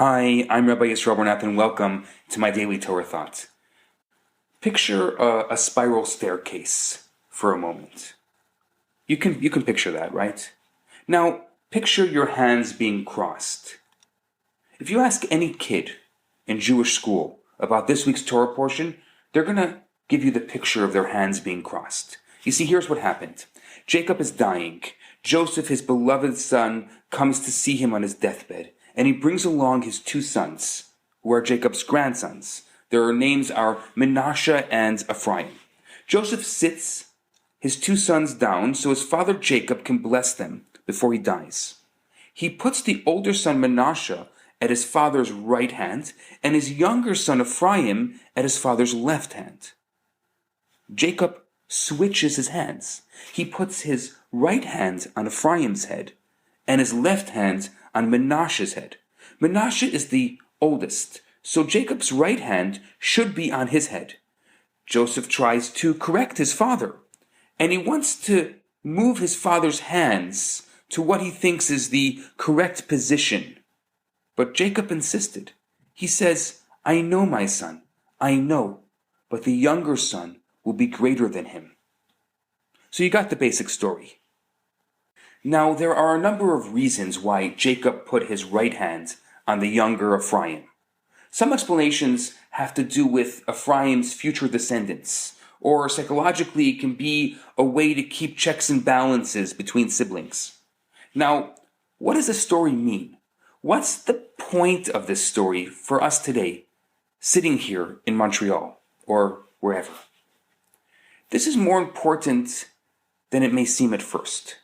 Hi, I'm Rabbi Yisrael Bernath, and welcome to my daily Torah thought. Picture a spiral staircase for a moment. You can picture that, right? Now, picture your hands being crossed. If you ask any kid in Jewish school about this week's Torah portion, they're going to give you the picture of their hands being crossed. You see, here's what happened. Jacob is dying. Joseph, his beloved son, comes to see him on his deathbed, and he brings along his two sons, who are Jacob's grandsons. Their names are Menashe and Ephraim. Joseph sits his two sons down so his father Jacob can bless them before he dies. He puts the older son Menashe at his father's right hand and his younger son Ephraim at his father's left hand. Jacob switches his hands. He puts his right hand on Ephraim's head and his left hand on Menashe's head. Menashe is the oldest, so Jacob's right hand should be on his head. Joseph tries to correct his father, and he wants to move his father's hands to what he thinks is the correct position. But Jacob insisted. He says, "I know, my son, I know, but the younger son will be greater than him." So you got the basic story. Now, there are a number of reasons why Jacob put his right hand on the younger Ephraim. Some explanations have to do with Ephraim's future descendants, or psychologically it can be a way to keep checks and balances between siblings. Now, what does the story mean? What's the point of this story for us today, sitting here in Montreal, or wherever? This is more important than it may seem at first.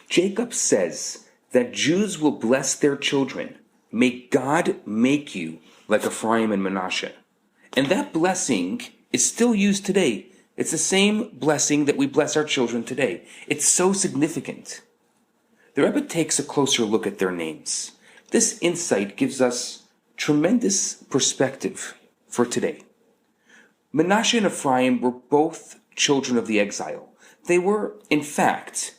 Jacob says that Jews will bless their children. May God make you like Ephraim and Menashe. And that blessing is still used today. It's the same blessing that we bless our children today. It's so significant. The Rebbe takes a closer look at their names. This insight gives us tremendous perspective for today. Menashe and Ephraim were both children of the exile. They were, in fact,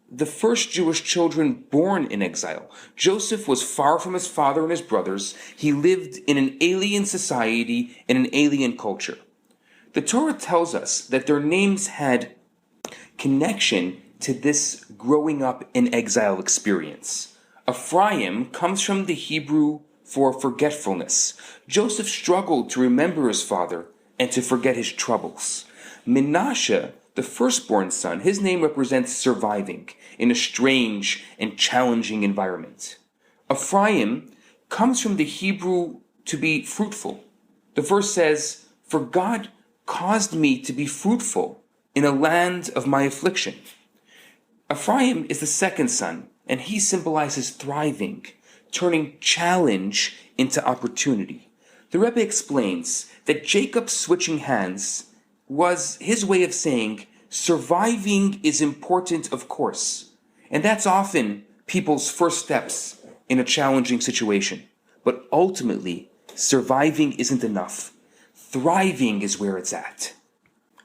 the first Jewish children born in exile. Joseph was far from his father and his brothers. He lived in an alien society, in an alien culture. The Torah tells us that their names had connection to this growing up in exile experience. Ephraim comes from the Hebrew for forgetfulness. Joseph struggled to remember his father and to forget his troubles. Menashe, the firstborn son, his name represents surviving in a strange and challenging environment. Ephraim comes from the Hebrew to be fruitful. The verse says, "For God caused me to be fruitful in a land of my affliction." Ephraim is the second son, and he symbolizes thriving, turning challenge into opportunity. The Rebbe explains that Jacob's switching hands was his way of saying, surviving is important, of course. And that's often people's first steps in a challenging situation. But ultimately, surviving isn't enough. Thriving is where it's at.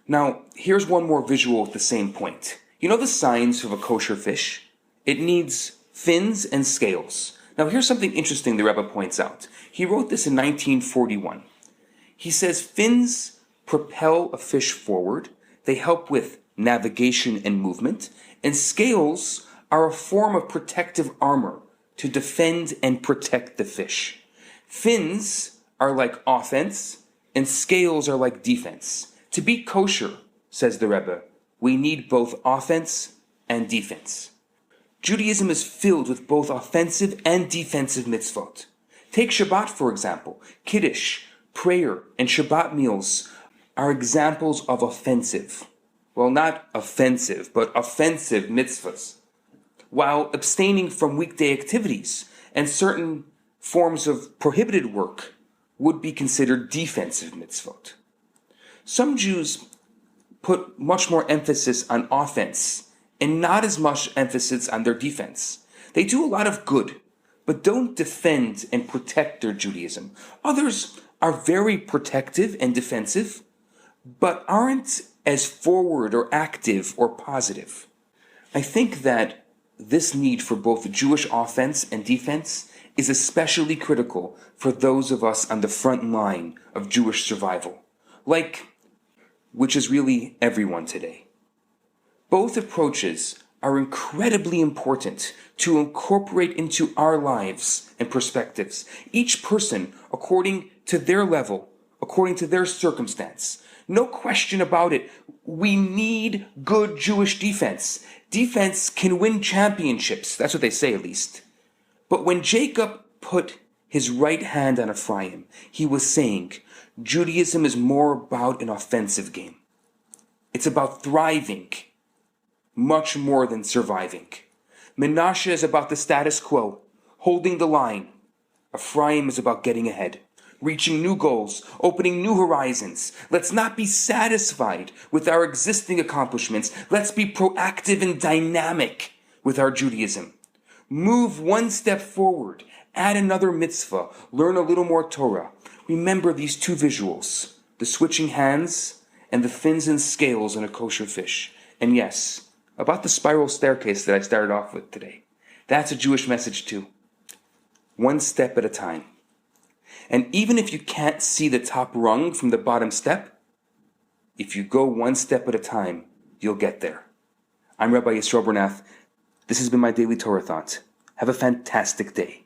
Now, here's one more visual at the same point. You know the signs of a kosher fish? It needs fins and scales. Now, here's something interesting the Rebbe points out. He wrote this in 1941. He says fins propel a fish forward, they help with navigation and movement, and scales are a form of protective armor to defend and protect the fish. Fins are like offense, and scales are like defense. To be kosher, says the Rebbe, we need both offense and defense. Judaism is filled with both offensive and defensive mitzvot. Take Shabbat, for example. Kiddush, prayer, and Shabbat meals are examples of offensive. Well, not offensive, but offensive mitzvahs. While abstaining from weekday activities and certain forms of prohibited work would be considered defensive mitzvot. Some Jews put much more emphasis on offense and not as much emphasis on their defense. They do a lot of good, but don't defend and protect their Judaism. Others are very protective and defensive, but aren't as forward or active or positive. I think that this need for both Jewish offense and defense is especially critical for those of us on the front line of Jewish survival, which is really everyone today. Both approaches are incredibly important to incorporate into our lives and perspectives, each person according to their level, according to their circumstance. No question about it, we need good Jewish defense. Defense can win championships, that's what they say at least. But when Jacob put his right hand on Ephraim, he was saying, Judaism is more about an offensive game. It's about thriving, much more than surviving. Menashe is about the status quo, holding the line. Ephraim is about getting ahead, reaching new goals, opening new horizons. Let's not be satisfied with our existing accomplishments. Let's be proactive and dynamic with our Judaism. Move one step forward, add another mitzvah, learn a little more Torah. Remember these two visuals, the switching hands and the fins and scales on a kosher fish. And yes, about the spiral staircase that I started off with today. That's a Jewish message too. One step at a time. And even if you can't see the top rung from the bottom step, if you go one step at a time, you'll get there. I'm Rabbi Yisroel Bernath. This has been my Daily Torah Thought. Have a fantastic day.